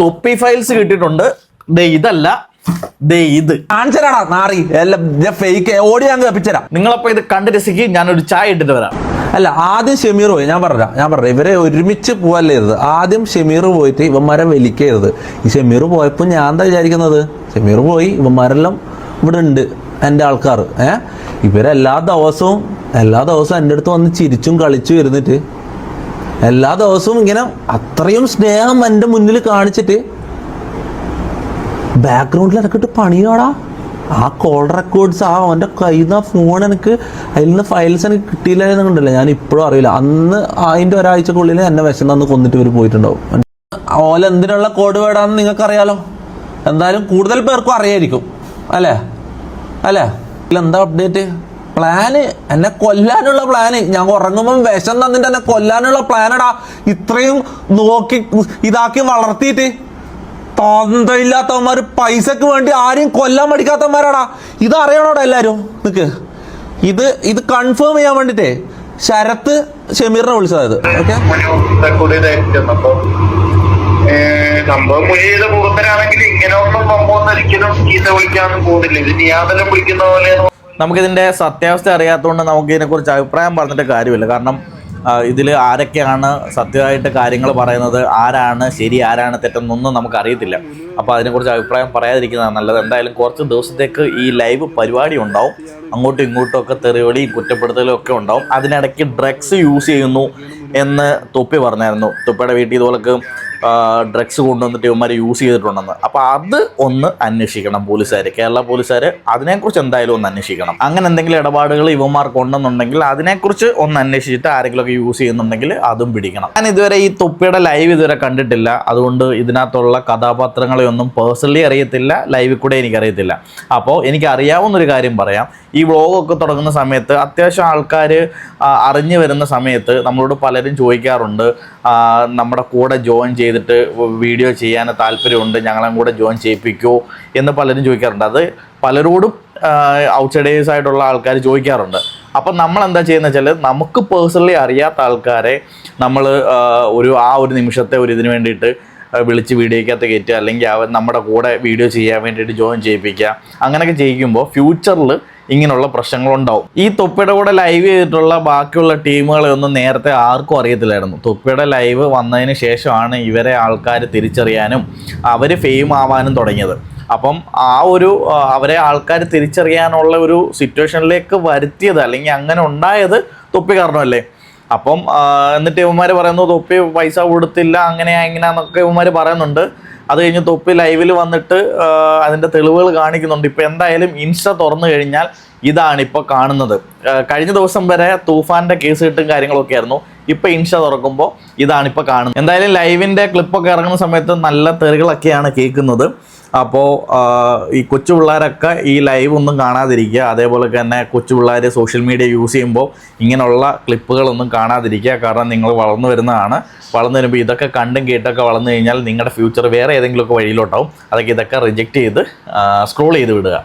തൊപ്പി ഫയൽസ് കിട്ടിയിട്ടുണ്ട്. ദേ ഇതല്ല, ദേ ഇത് കാണിച്ചരാടാ നാറി എല്ലാം ഫേക്ക് ഓടി ഞാൻ കപ്പിച്ചരാം. നിങ്ങളപ്പോ ഇത് കണ്ട് രസിക്ക്. ഞാനൊരു ചായ ഇട്ടിട്ട് വരാം. അല്ല, ആദ്യം ഷമീർ പോയി. ഞാൻ പറഞ്ഞ ഇവരെ ഒരുമിച്ച് പോവല്ലേ ചെയ്തത്. ആദ്യം ഷമീർ പോയിട്ട് ഇവന്മാരെ വലിക്കരുത്. ഈ ഷമീർ പോയപ്പോൾ ഞാൻ എന്താ വിചാരിക്കുന്നത്, ഷമീർ പോയി ഇവന്മാരെല്ലാം ഇവിടെ ഉണ്ട് എൻ്റെ ആൾക്കാർ. ഇവരെല്ലാ ദിവസവും എൻ്റെ അടുത്ത് വന്ന് ചിരിച്ചും കളിച്ചും ഇരുന്നിട്ട് എല്ലാ ദിവസവും ഇങ്ങനെ അത്രയും സ്നേഹം എൻ്റെ മുന്നിൽ കാണിച്ചിട്ട് ബാക്ക്ഗ്രൗണ്ടിൽ ഇറക്കിട്ട് പണിയാടാ. ആ കോൾ റെക്കോർഡ്സ്, അവൻ്റെ കയ്യിൽ നിന്ന് ഫോൺ എനിക്ക് അതിൽ നിന്ന് ഫയൽസ് എനിക്ക് കിട്ടിയില്ലായിരുന്നുണ്ടല്ലോ. ഞാൻ ഇപ്പോഴും അറിയില്ല. അന്ന് അതിൻ്റെ ഒരാഴ്ചക്കുള്ളിൽ എന്നെ വിശന്ന് കൊന്നിട്ട് ഇവർ പോയിട്ടുണ്ടാവും. ഓല എന്തിനുള്ള കോഡ് വേടാന്ന് നിങ്ങൾക്കറിയാലോ. എന്തായാലും കൂടുതൽ പേർക്കും അറിയായിരിക്കും അല്ലേ? എന്താ അപ്ഡേറ്റ്? പ്ലാന് എന്നെ കൊല്ലാനുള്ള പ്ലാന്. ഞാൻ ഉറങ്ങുമ്പം വിഷം തന്നിട്ട് എന്നെ കൊല്ലാനുള്ള പ്ലാനടാ. ഇത്രയും നോക്കി ഇതാക്കി വളർത്തിയിട്ട് തന്തയില്ലാത്തവന്മാർ പൈസക്ക് വേണ്ടി ആരെയും കൊല്ലാൻ പഠിക്കാത്തവന്മാരാടാ. ഇത് അറിയണോടാ എല്ലാരും. നിക്ക് ഇത് കൺഫേം ചെയ്യാൻ വേണ്ടിട്ടേ ശരത്ത് ഷമീറിനെ വിളിച്ചത്. ഓക്കെ, സംഭവം മുന്നിൽ മുഖത്തരാണെങ്കിൽ ഇങ്ങനെ ഒന്നും സംഭവം ഒരിക്കലും ചീത്ത വിളിക്കാനൊന്നും പോകുന്നില്ല. ഇത് നീയാതെല്ലാം വിളിക്കുന്ന പോലെ. നമുക്കിതിന്റെ സത്യാവസ്ഥ അറിയാത്തതുകൊണ്ട് നമുക്ക് ഇതിനെക്കുറിച്ച് അഭിപ്രായം പറഞ്ഞിട്ട് കാര്യമില്ല. കാരണം ഇതിൽ ആരൊക്കെയാണ് സത്യമായിട്ട് കാര്യങ്ങൾ പറയുന്നത്, ആരാണ് ശരി ആരാണ് തെറ്റെന്നൊന്നും നമുക്കറിയത്തില്ല. അപ്പോൾ അതിനെക്കുറിച്ച് അഭിപ്രായം പറയാതിരിക്കുന്നതാണ് നല്ലത്. എന്തായാലും കുറച്ച് ദിവസത്തേക്ക് ഈ ലൈവ് പരിപാടി ഉണ്ടാവും. അങ്ങോട്ടും ഇങ്ങോട്ടും ഒക്കെ തെറിവിളിയും കുറ്റപ്പെടുത്തലും ഒക്കെ ഉണ്ടാവും. അതിനിടയ്ക്ക് ഡ്രഗ്സ് യൂസ് ചെയ്യുന്നു എന്ന് തൊപ്പി പറഞ്ഞായിരുന്നു. തൊപ്പിയുടെ വീട്ടിൽ ഇതുപോലൊക്കെ ഡ്രഗ്സ് കൊണ്ടുവന്നിട്ട് ഇവന്മാർ യൂസ് ചെയ്തിട്ടുണ്ടെന്ന്. അപ്പോൾ അത് ഒന്ന് അന്വേഷിക്കണം പോലീസുകാർ, കേരള പോലീസുകാർ. അതിനെക്കുറിച്ച് എന്തായാലും ഒന്ന് അന്വേഷിക്കണം. അങ്ങനെ എന്തെങ്കിലും ഇടപാടുകൾ ഇവന്മാർക്ക് ഉണ്ടെന്നുണ്ടെങ്കിൽ അതിനെക്കുറിച്ച് ഒന്ന് അന്വേഷിച്ചിട്ട് ആരെങ്കിലുമൊക്കെ യൂസ് ചെയ്യുന്നുണ്ടെങ്കിൽ അതും പിടിക്കണം. ഞാൻ ഇതുവരെ ഈ തൊപ്പിയുടെ ലൈവ് ഇതുവരെ കണ്ടിട്ടില്ല. അതുകൊണ്ട് ഇതിനകത്തുള്ള കഥാപാത്രങ്ങളെ ഒന്നും പേഴ്സണലി അറിയത്തില്ല, ലൈവിൽ കൂടെ എനിക്കറിയത്തില്ല. അപ്പോൾ എനിക്ക് അറിയാവുന്നൊരു കാര്യം പറയാം. ഈ വ്ളോഗൊക്കെ തുടങ്ങുന്ന സമയത്ത് അത്യാവശ്യം ആൾക്കാർ അറിഞ്ഞു വരുന്ന സമയത്ത് നമ്മളോട് പലരും ചോദിക്കാറുണ്ട്, നമ്മുടെ കൂടെ ജോയിൻ ചെയ്തിട്ട് വീഡിയോ ചെയ്യാൻ താല്പര്യമുണ്ട്, ഞങ്ങളും കൂടെ ജോയിൻ ചെയ്യിപ്പിക്കുമോ എന്ന് പലരും ചോദിക്കാറുണ്ട്. അത് പലരോടും ഔട്ട്സൈഡേഴ്സ് ആയിട്ടുള്ള ആൾക്കാർ ചോദിക്കാറുണ്ട്. അപ്പം നമ്മൾ എന്താ ചെയ്യുന്നത് വെച്ചാൽ, നമുക്ക് പേഴ്സണലി അറിയാത്ത ആൾക്കാരെ നമ്മൾ ഒരു നിമിഷത്തെ ഒരു ഇതിന് വേണ്ടിയിട്ട് വിളിച്ച് വീഡിയോയ്ക്കകത്ത് കയറ്റുക, അല്ലെങ്കിൽ അവർ നമ്മുടെ കൂടെ വീഡിയോ ചെയ്യാൻ വേണ്ടിയിട്ട് ജോയിൻ ചെയ്യിപ്പിക്കുക. അങ്ങനെയൊക്കെ ചെയ്യിക്കുമ്പോൾ ഫ്യൂച്ചറിൽ ഇങ്ങനെയുള്ള പ്രശ്നങ്ങളുണ്ടാവും. ഈ തൊപ്പിയുടെ കൂടെ ലൈവ് ചെയ്തിട്ടുള്ള ബാക്കിയുള്ള ടീമുകളെ ഒന്നും നേരത്തെ ആർക്കും അറിയത്തില്ലായിരുന്നു. തൊപ്പിയുടെ ലൈവ് വന്നതിന് ശേഷമാണ് ഇവരെ ആൾക്കാർ തിരിച്ചറിയാനും അവർ ഫെയിം ആവാനും തുടങ്ങിയത്. അപ്പം അവരെ ആൾക്കാർ തിരിച്ചറിയാനുള്ള ഒരു സിറ്റുവേഷനിലേക്ക് വരുത്തിയത്, അല്ലെങ്കിൽ അങ്ങനെ ഉണ്ടായത് തൊപ്പി കാരണമല്ലേ. അപ്പം എന്നിട്ട് ഇവന്മാർ പറയുന്നു തൊപ്പി പൈസ കൊടുത്തില്ല, അങ്ങനെയാന്നൊക്കെ ഇവന്മാർ പറയുന്നുണ്ട്. അത് കഴിഞ്ഞ് തൊപ്പി ലൈവിൽ വന്നിട്ട് അതിൻ്റെ തെളിവുകൾ കാണിക്കുന്നുണ്ട്. ഇപ്പോൾ എന്തായാലും ഇൻസ്റ്റ തുറന്നു കഴിഞ്ഞാൽ ഇതാണിപ്പോൾ കാണുന്നത്. കഴിഞ്ഞ ദിവസം വരെ തൂഫാൻ്റെ കേസ് കിട്ടും കാര്യങ്ങളൊക്കെ ആയിരുന്നു. ഇപ്പോൾ ഇൻസ്റ്റ തുറക്കുമ്പോൾ ഇതാണിപ്പോൾ കാണുന്നത്. എന്തായാലും ലൈവിൻ്റെ ക്ലിപ്പൊക്കെ ഇറങ്ങുന്ന സമയത്ത് നല്ല തെറികളൊക്കെയാണ് കേൾക്കുന്നത്. അപ്പോൾ ഈ കൊച്ചു പിള്ളേരൊക്കെ ഈ ലൈവ് ഒന്നും കാണാതിരിക്കുക. അതേപോലെ തന്നെ കൊച്ചു പിള്ളേർ സോഷ്യൽ മീഡിയ യൂസ് ചെയ്യുമ്പോൾ ഇങ്ങനെയുള്ള ക്ലിപ്പുകളൊന്നും കാണാതിരിക്കുക. കാരണം നിങ്ങൾ വളർന്നു വരുന്നതാണ്. വളർന്നു വരുമ്പോൾ ഇതൊക്കെ കണ്ടും കേട്ടൊക്കെ വളർന്നു കഴിഞ്ഞാൽ നിങ്ങളുടെ ഫ്യൂച്ചർ വേറെ ഏതെങ്കിലുമൊക്കെ വഴിയിലോട്ടാവും. ഇതൊക്കെ റിജക്റ്റ് ചെയ്ത് സ്ക്രോൾ ചെയ്ത് വിടുക.